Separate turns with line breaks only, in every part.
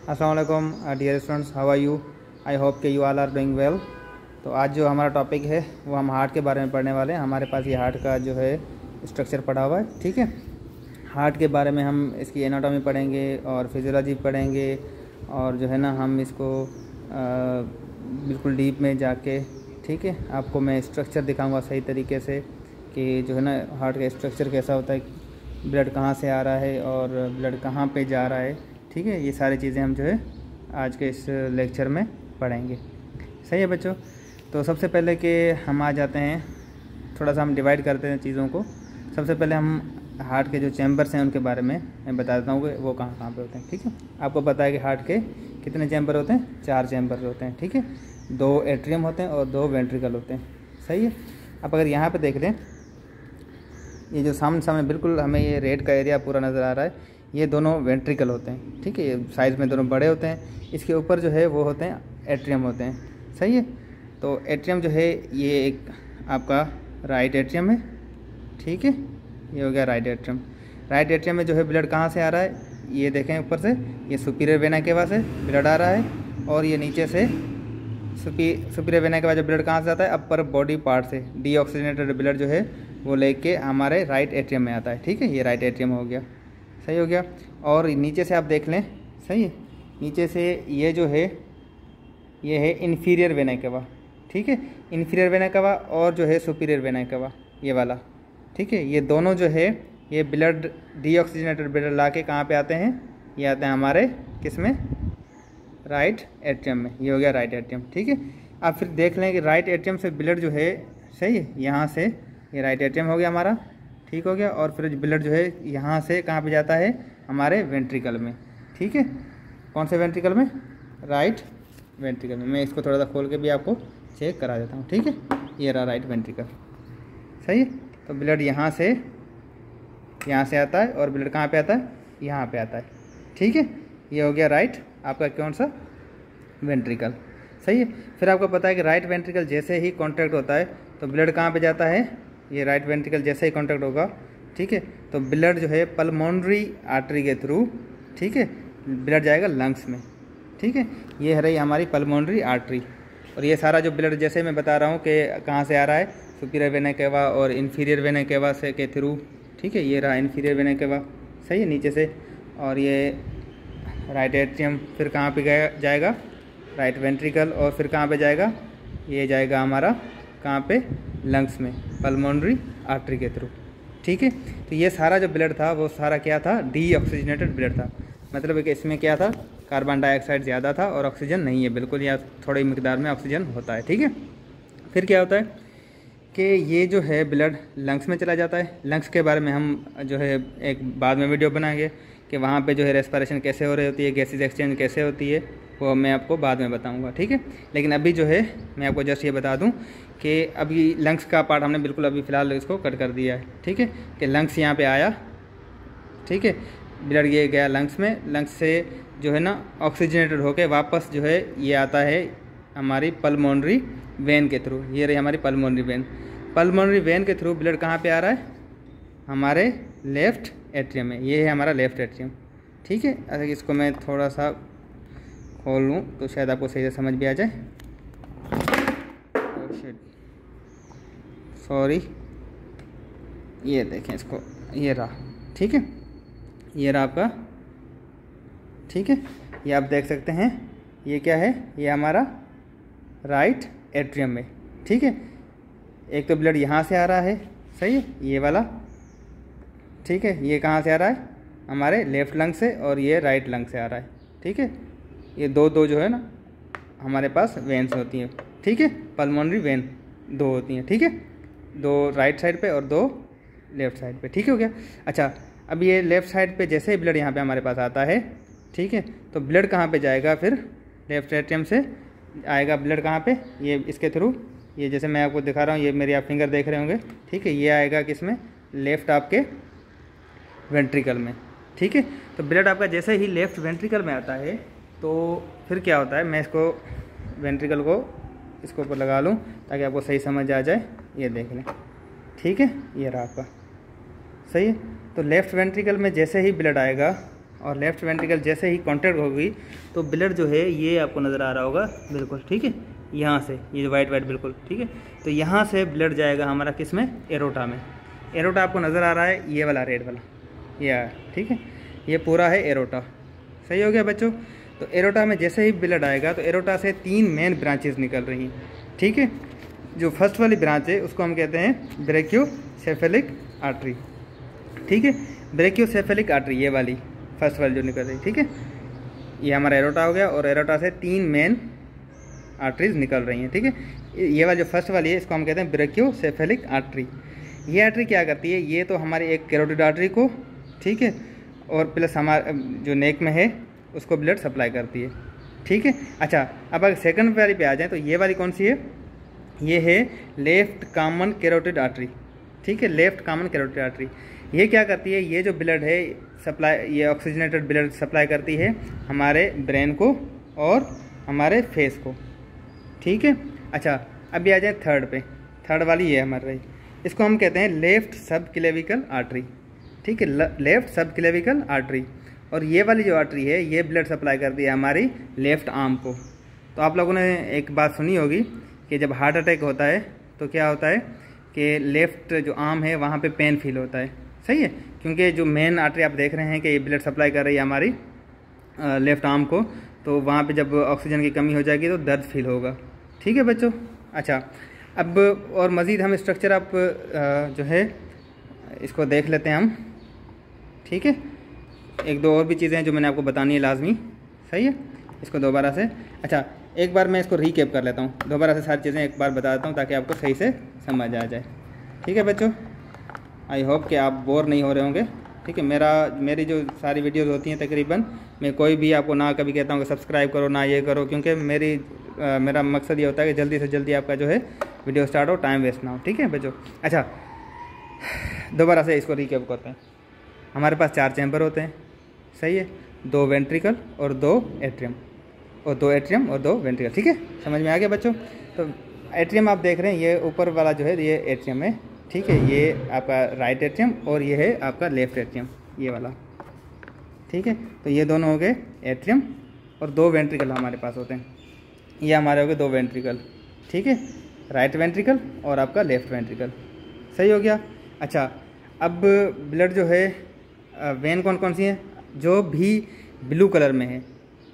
अस्सलाम वालेकुम dear students, how are you? I hope कि you all are doing well. तो आज जो हमारा टॉपिक है वो हम हार्ट के बारे में पढ़ने वाले हैं। हमारे पास ये हार्ट का जो है स्ट्रक्चर पढ़ा हुआ है, ठीक है। हार्ट के बारे में हम इसकी एनाटॉमी पढ़ेंगे और फिजियोलॉजी पढ़ेंगे और जो है ना हम इसको बिल्कुल डीप में जाके, ठीक है, आपको मैं स्ट्रक्चर दिखाऊंगा सही तरीके से कि जो है ना हार्ट का स्ट्रक्चर कैसा होता है, ब्लड कहाँ से आ रहा है और ब्लड कहाँ पे जा रहा है, ठीक है। ये सारी चीज़ें हम जो है आज के इस लेक्चर में पढ़ेंगे। सही है बच्चों। तो सबसे पहले कि हम आ जाते हैं, थोड़ा सा हम डिवाइड करते हैं चीज़ों को। सबसे पहले हम हार्ट के जो चैम्बर्स हैं उनके बारे में मैं बता देता हूँ कि वो कहाँ कहाँ पे होते हैं, ठीक है। आपको पता है कि हार्ट के कितने चैम्बर होते हैं? 4 चैम्बर होते हैं, ठीक है। 2 एट्रियम होते हैं और 2 वेंट्रिकल होते हैं। सही है। अब अगर यहाँ पे देख लें, ये जो सामने सामने बिल्कुल हमें ये रेड का एरिया पूरा नज़र आ रहा है, ये दोनों वेंट्रिकल होते हैं, ठीक है। ये साइज़ में दोनों बड़े होते हैं। इसके ऊपर जो है वो होते हैं एट्रियम होते हैं। सही है। तो एट्रियम जो है ये एक आपका राइट एट्रियम है, ठीक है। ये हो गया राइट एट्रियम। राइट एट्रियम में जो है ब्लड कहाँ से आ रहा है, ये देखें ऊपर से, ये सुपीरियर वेना केवा से ब्लड आ रहा है और ये नीचे से सुपीरियर वेना के बाद ब्लड कहाँ से आता है, अपर बॉडी पार्ट से डीऑक्सीजनेटेड ब्लड जो है वो लेके हमारे राइट एट्रियम में आता है, ठीक है। ये राइट एट्रियम हो गया, सही हो गया। और नीचे से आप देख लें, सही है, नीचे से ये जो है ये है इन्फीरियर वेना केवा, ठीक है। इन्फीरियर वेना केवा और जो है सुपीरियर वेना केवा, ये वाला, ठीक है। ये दोनों जो है ये ब्लड डीऑक्सीजनेटेड ब्लड ला के कहाँ पे आते हैं, ये आते हैं हमारे किस में, राइट एट्रियम में। ये हो गया राइट एट्रियम, ठीक है। अब फिर देख लें कि राइट एट्रियम से ब्लड जो है, सही है, यहाँ से ये राइट एट्रियम हो गया हमारा, ठीक हो गया। और फिर ब्लड जो है यहाँ से कहाँ पे जाता है, हमारे वेंट्रिकल में, ठीक है। कौन से वेंट्रिकल में? राइट वेंट्रिकल में। मैं इसको थोड़ा सा खोल के भी आपको चेक करा देता हूँ, ठीक है। ये रहा राइट वेंट्रिकल, सही है। तो ब्लड यहाँ से आता है और ब्लड कहाँ पे आता है, यहाँ पे आता है, ठीक है। ये हो गया राइट आपका कौन सा, वेंट्रिकल, सही है। फिर आपको पता है कि राइट वेंट्रिकल जैसे ही कॉन्ट्रैक्ट होता है तो ब्लड कहाँ पे जाता है, ये राइट वेंट्रिकल जैसे ही कॉन्ट्रैक्ट होगा, ठीक है, तो ब्लड जो है पल्मोनरी आर्टरी के थ्रू, ठीक है, ब्लड जाएगा लंग्स में, ठीक है। ये है रही हमारी पल्मोनरी आर्टरी। और ये सारा जो ब्लड जैसे मैं बता रहा हूँ कि कहाँ से आ रहा है, सुपीरियर वेना केवा और इन्फीरियर वेना केवा से के थ्रू, ठीक है। ये रहा इन्फीरियर वेना केवा, सही है, नीचे से। और ये राइट एट्रियम फिर कहाँ पे जाएगा, राइट वेंट्रिकल। और फिर कहाँ पे जाएगा, ये जाएगा हमारा कहाँ पे, लंग्स में, पल्मोनरी आर्टरी के थ्रू, ठीक है। तो ये सारा जो ब्लड था वो सारा क्या था, डीऑक्सीजनेटेड ब्लड था। मतलब कि इसमें क्या था, कार्बन डाइऑक्साइड ज़्यादा था और ऑक्सीजन नहीं है बिल्कुल, या थोड़ी मिकदार में ऑक्सीजन होता है, ठीक है। फिर क्या होता है कि ये जो है ब्लड लंग्स में चला जाता है। लंग्स के बारे में हम जो है एक बाद में वीडियो बनाएंगे कि वहाँ पे जो है रेस्पिरेशन कैसे हो रही होती है, गैसेज एक्सचेंज कैसे होती है, वो मैं आपको बाद में बताऊंगा, ठीक है। लेकिन अभी जो है मैं आपको जस्ट ये बता दूं कि अभी लंग्स का पार्ट हमने बिल्कुल अभी फ़िलहाल इसको कट कर दिया है, ठीक है। कि लंग्स यहाँ पे आया, ठीक है, ब्लड ये गया लंग्स में, लंग्स से जो है ना ऑक्सीजनेटेड होकर वापस जो है ये आता है हमारी पल्मोनरी वेन के थ्रू। ये रही हमारी पल्मोनरी वेन। पल्मोनरी वेन के थ्रू ब्लड कहाँ पे आ रहा है, हमारे लेफ़्ट एट्रियम में। ये है हमारा लेफ़्ट एट्रियम, ठीक है। अगर इसको मैं थोड़ा सा खोल लूँ तो शायद आपको सही से समझ भी आ जाए। सॉरी, ये देखें इसको, ये रहा, ठीक है, ये रहा आपका, ठीक है। ये आप देख सकते हैं, ये क्या है, ये हमारा राइट एट्रियम में, ठीक है। एक तो ब्लड यहाँ से आ रहा है, सही है, ये वाला, ठीक है। ये कहाँ से आ रहा है, हमारे लेफ़्ट लंग से, और ये राइट लंग से आ रहा है, ठीक है। ये दो जो है ना हमारे पास वेन्स होती हैं, ठीक है। पल्मोनरी वेन 2 होती हैं, ठीक है, 2 राइट साइड पे और 2 लेफ़्ट साइड पे, ठीक हो गया। अच्छा, अब ये लेफ़्ट साइड पे जैसे ही ब्लड यहाँ पे हमारे पास आता है, ठीक है, तो ब्लड कहाँ पे जाएगा, फिर लेफ़्ट एट्रियम से आएगा ब्लड कहाँ पे, ये इसके थ्रू, ये जैसे मैं आपको दिखा रहा हूँ, ये मेरी आप फिंगर देख रहे होंगे, ठीक है। ये आएगा किस में, लेफ़्ट आपके वेंट्रिकल में, ठीक है। तो ब्लड आपका जैसे ही लेफ़्ट वेंट्रिकल में आता है तो फिर क्या होता है, मैं इसको वेंट्रिकल को इसको ऊपर लगा लूँ ताकि आपको सही समझ आ जाए। ये देख लें, ठीक है, ये रहा आपका, सही है। तो लेफ़्ट वेंट्रिकल में जैसे ही ब्लड आएगा और लेफ़्ट वेंट्रिकल जैसे ही कॉन्टैक्ट होगी तो ब्लड जो है ये आपको नज़र आ रहा होगा बिल्कुल, ठीक है, यहाँ से ये वाइट वाइट बिल्कुल, ठीक है। तो यहाँ से ब्लड जाएगा हमारा किस में, एरोटा में। एरोटा आपको नज़र आ रहा है, ये वाला रेड वाला, ये, ठीक है, ये पूरा है एरोटा। सही हो गया बच्चों। तो एरोटा में जैसे ही ब्लड आएगा तो एरोटा से 3 मेन ब्रांचेस निकल रही हैं, ठीक है। जो फर्स्ट वाली ब्रांच है उसको हम कहते हैं ब्रेकियोसेफेलिक आर्टरी, ठीक है, ब्रेकियोसेफेलिक आर्टरी, ये वाली फर्स्ट वाली जो निकल रही, ठीक है। ये हमारा एरोटा हो गया और एरोटा से 3 मेन आर्टरीज निकल रही हैं, ठीक है। ये वाली जो फर्स्ट वाली है इसको हम कहते हैं ब्रेकियोसेफेलिक आर्टरी। ये आर्टरी क्या करती है, ये तो हमारी एक कैरोटिड आर्टरी को, ठीक है, और प्लस हमारा जो नेक में है उसको ब्लड सप्लाई करती है, ठीक है। अच्छा, अब अगर सेकंड वाली पे आ जाए तो ये वाली कौन सी है, ये है लेफ्ट कॉमन कैरोटिड आर्टरी, ठीक है, लेफ्ट कॉमन कैरोटिड आर्टरी। ये क्या करती है, ये जो ब्लड है सप्लाई, ये ऑक्सीजनेटेड ब्लड सप्लाई करती है हमारे ब्रेन को और हमारे फेस को, ठीक है। अच्छा, अभी आ जाए थर्ड पे, थर्ड वाली ये हमारी रही, इसको हम कहते हैं लेफ्ट सब क्लेविकल आर्टरी, ठीक है, लेफ्ट सब क्लेविकल आर्टरी। और ये वाली जो आर्टरी है ये ब्लड सप्लाई करती है हमारी लेफ्ट आर्म को। तो आप लोगों ने एक बात सुनी होगी कि जब हार्ट अटैक होता है तो क्या होता है कि लेफ्ट जो आर्म है वहाँ पे पेन फील होता है, सही है, क्योंकि जो मेन आर्टरी आप देख रहे हैं कि ये ब्लड सप्लाई कर रही है हमारी लेफ्ट आर्म को, तो वहाँ पे जब ऑक्सीजन की कमी हो जाएगी तो दर्द फील होगा, ठीक है बच्चों। अच्छा, अब और मज़ीद हम स्ट्रक्चर आप जो है इसको देख लेते हैं हम, ठीक है। एक दो और भी चीज़ें हैं जो मैंने आपको बतानी है लाजमी, सही है, इसको दोबारा से। अच्छा, एक बार मैं इसको रीकैप कर लेता हूँ, दोबारा से सारी चीज़ें एक बार बता देता हूँ ताकि आपको सही से समझ आ जाए, ठीक है बच्चों। आई होप कि आप बोर नहीं हो रहे होंगे, ठीक है। मेरी जो सारी वीडियोज़ होती हैं तकरीबन, मैं कोई भी आपको ना कभी कहता हूँ कि सब्सक्राइब करो ना ये करो, क्योंकि मेरा मकसद ये होता है कि जल्दी से जल्दी आपका जो है वीडियो स्टार्ट हो, टाइम वेस्ट ना हो, ठीक है बच्चों। अच्छा, दोबारा से इसको रीकैप करते हैं। हमारे पास 4 चैम्बर होते हैं, सही है, 2 वेंट्रिकल और 2 एट्रियम, और 2 एट्रियम और 2 वेंट्रिकल, ठीक है, समझ में आ गया बच्चों। तो एट्रियम आप देख रहे हैं, ये ऊपर वाला जो है ये एट्रियम है, ठीक है, ये आपका राइट एट्रियम और ये है आपका लेफ्ट एट्रियम, ये वाला, ठीक है। तो ये दोनों हो गए एट्रियम और 2 वेंट्रिकल हमारे पास होते हैं, ये हमारे हो गए 2 वेंट्रिकल, ठीक है, राइट वेंट्रिकल और आपका लेफ्ट वेंट्रिकल, सही हो गया। अच्छा, अब ब्लड जो है वेन कौन कौन सी है, जो भी ब्लू कलर में है।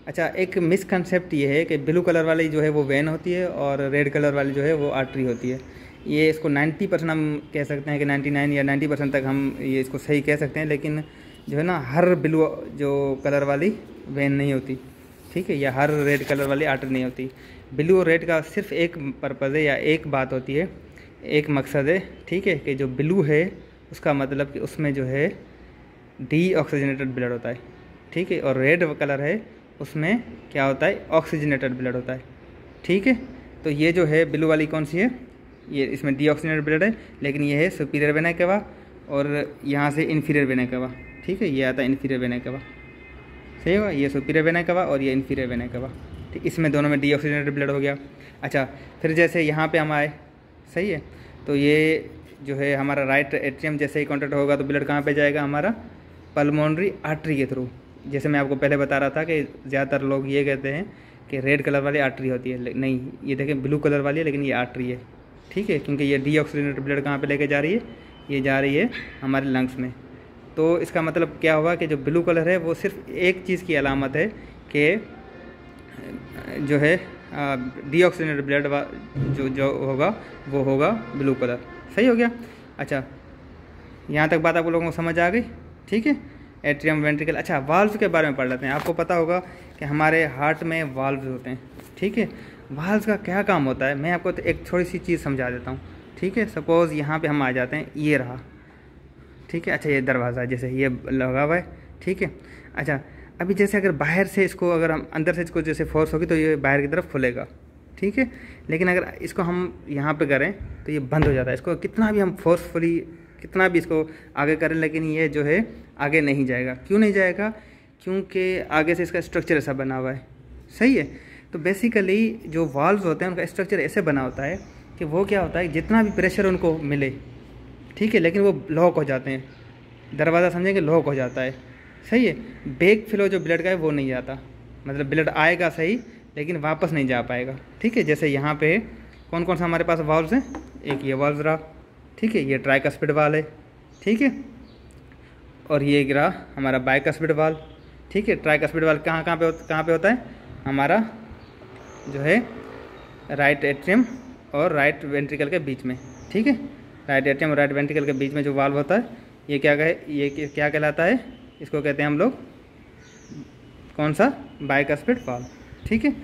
अच्छा, एक मिसकंसेप्ट ये है कि ब्लू कलर वाली जो है वो वेन होती है और रेड कलर वाली जो है वो आर्टरी होती है। ये इसको 90% हम कह सकते हैं कि 99 या 90% तक हम ये इसको सही कह सकते हैं, लेकिन जो है ना हर ब्लू जो कलर वाली वेन नहीं होती, ठीक है, या हर रेड कलर वाली आर्टरी नहीं होती। ब्लू और रेड का सिर्फ एक पर्पज़ है या एक बात होती है, एक मकसद है, ठीक है, कि जो ब्लू है उसका मतलब कि उसमें जो है डीऑक्सीजनेटेड ब्लड होता है, ठीक है, और रेड कलर है उसमें क्या होता है, ऑक्सीजनेटेड ब्लड होता है, ठीक है। तो ये जो है ब्लू वाली कौन सी है, ये इसमें डीऑक्सीजनेटेड ब्लड है, लेकिन ये है सुपीरियर वेना केवा और यहाँ से इन्फीरियर वेना केवा, ठीक है, ये आता है इन्फीरियर वेना केवा, सही होगा, ये सुपीरियर वेना केवा और ये इन्फीरियर वेना केवा, ठीक, इसमें दोनों में डीऑक्सीजनेटेड ब्लड हो गया। अच्छा, फिर जैसे यहाँ पे हम आए, सही है, तो ये जो है हमारा राइट एट्रियम जैसे ही कॉन्टैक्ट होगा तो ब्लड कहाँ पे जाएगा, हमारा पल्मोनरी आर्टरी के थ्रू। जैसे मैं आपको पहले बता रहा था कि ज़्यादातर लोग ये कहते हैं कि रेड कलर वाली आर्टरी होती है, नहीं, ये देखें ब्लू कलर वाली है लेकिन ये आर्टरी है, ठीक है, क्योंकि ये डीऑक्सीजनेटेड ब्लड कहाँ पे लेके जा रही है, ये जा रही है हमारे लंग्स में। तो इसका मतलब क्या हुआ कि जो ब्लू कलर है वो सिर्फ एक चीज़ की अलामत है कि जो है डीऑक्सीजनेटेड ब्लड जो होगा वो होगा ब्लू कलर, सही हो गया। अच्छा, यहाँ तक बात आप लोगों को समझ आ गई, ठीक है, एट्रियम वेंट्रिकल। अच्छा, वाल्व के बारे में पढ़ लेते हैं। आपको पता होगा कि हमारे हार्ट में वाल्व होते हैं, ठीक है, वाल्व का क्या काम होता है, मैं आपको तो एक थोड़ी सी चीज़ समझा देता हूँ, ठीक है। सपोज़ यहाँ पे हम आ जाते हैं, ये रहा, ठीक है, अच्छा ये दरवाज़ा जैसे ये लगा हुआ है, ठीक है। अच्छा, अभी जैसे अगर बाहर से इसको अगर हम अंदर से इसको जैसे फोर्स होगी तो ये बाहर की तरफ खुलेगा, ठीक है, लेकिन अगर इसको हम यहाँ पे करें तो ये बंद हो जाता है। इसको कितना भी हम फोर्सफुली कितना भी इसको आगे करें लेकिन ये जो है आगे नहीं जाएगा। क्यों नहीं जाएगा, क्योंकि आगे से इसका स्ट्रक्चर ऐसा बना हुआ है, सही है। तो बेसिकली जो वाल्व्स होते हैं उनका स्ट्रक्चर ऐसे बना होता है कि वो क्या होता है, जितना भी प्रेशर उनको मिले, ठीक है, लेकिन वो लॉक हो जाते हैं। दरवाज़ा समझेंगे लॉक हो जाता है, सही है। बैक फ्लो जो ब्लड का है वो नहीं जाता, मतलब ब्लड आएगा सही लेकिन वापस नहीं जा पाएगा। ठीक है, जैसे यहाँ पे कौन कौन सा हमारे पास वाल्व्स हैं, एक ये वाल्व रहा, ठीक है, ये ट्राइकस्पिड वाल्व है, ठीक है, और ये गिरा हमारा बाइकस्पिड वाल्व। ठीक है, ट्राइकस्पिड वाल्व कहाँ पे होता है, हमारा जो है राइट एट्रियम और राइट वेंट्रिकल के बीच में। ठीक है, राइट एट्रियम और राइट वेंट्रिकल के बीच में जो वाल्व होता है ये क्या कहलाता है, इसको कहते हैं हम लोग कौन सा, बाइकस्पिड वाल्व। ठीक है,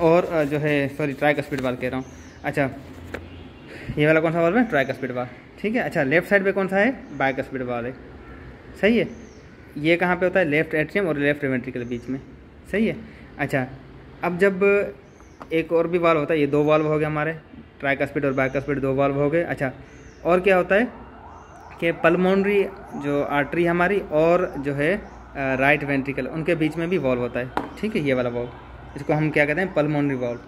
और जो है सॉरी ट्राइकस्पिड वाल्व कह रहा हूँ। अच्छा, ये वाला कौन सा वाल्व है, ट्राइकस्पिड वाल्व। ठीक है, अच्छा लेफ्ट साइड पे कौन सा है, बाइकस्पिड वाल्व है। सही है, ये कहाँ पे होता है, लेफ्ट एट्रियम और लेफ्ट वेंट्रिकल के बीच में। सही है। अच्छा, अब जब एक और भी वाल्व होता है, ये दो वाल्व हो गए हमारे, ट्राइकस्पिड और बाइकस्पिड दो वाल्व हो गए। अच्छा, और क्या होता है कि पल्मोनरी जो आर्टरी हमारी और जो है राइट वेंट्रिकल, उनके बीच में भी वाल्व होता है। ठीक है, ये वाला वाल्व, इसको हम क्या कहते हैं, पल्मोनरी वाल्व।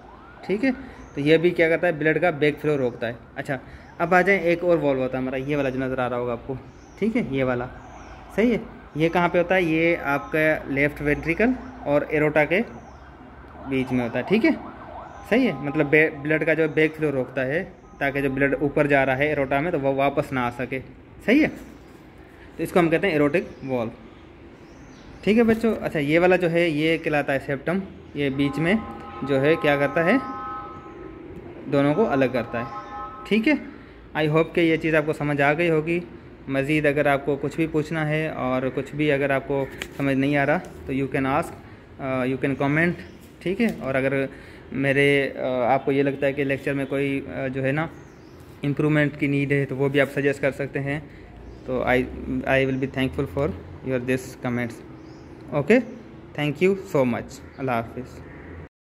ठीक है, तो ये भी क्या करता है, ब्लड का बैक फ्लो रोकता है। अच्छा, अब आ जाए एक और वाल्व होता है हमारा, ये वाला जो नज़र आ रहा होगा आपको। ठीक है, ये वाला। सही है, ये कहाँ पे होता है, ये आपका लेफ्ट वेंट्रिकल और एरोटा के बीच में होता है। ठीक है, सही है, मतलब ब्लड का जो बैक फ्लो रोकता है ताकि जो ब्लड ऊपर जा रहा है एरोटा में तो वो वापस ना आ सके। सही है, तो इसको हम कहते हैं एरोटिक वाल्व। ठीक है बच्चों। अच्छा, ये वाला जो है ये कहलाता है सेप्टम, ये बीच में जो है क्या करता है, दोनों को अलग करता है। ठीक है, आई होप कि ये चीज़ आपको समझ आ गई होगी। मज़ीद अगर आपको कुछ भी पूछना है और कुछ भी अगर आपको समझ नहीं आ रहा तो you can ask, you can comment. ठीक है, और अगर मेरे आपको ये लगता है कि लेक्चर में कोई जो है ना इम्प्रूवमेंट की नीड है तो वो भी आप सजेस्ट कर सकते हैं। तो I will be thankful for your this comments. Okay, thank you so much. अल्लाह हाफिज़।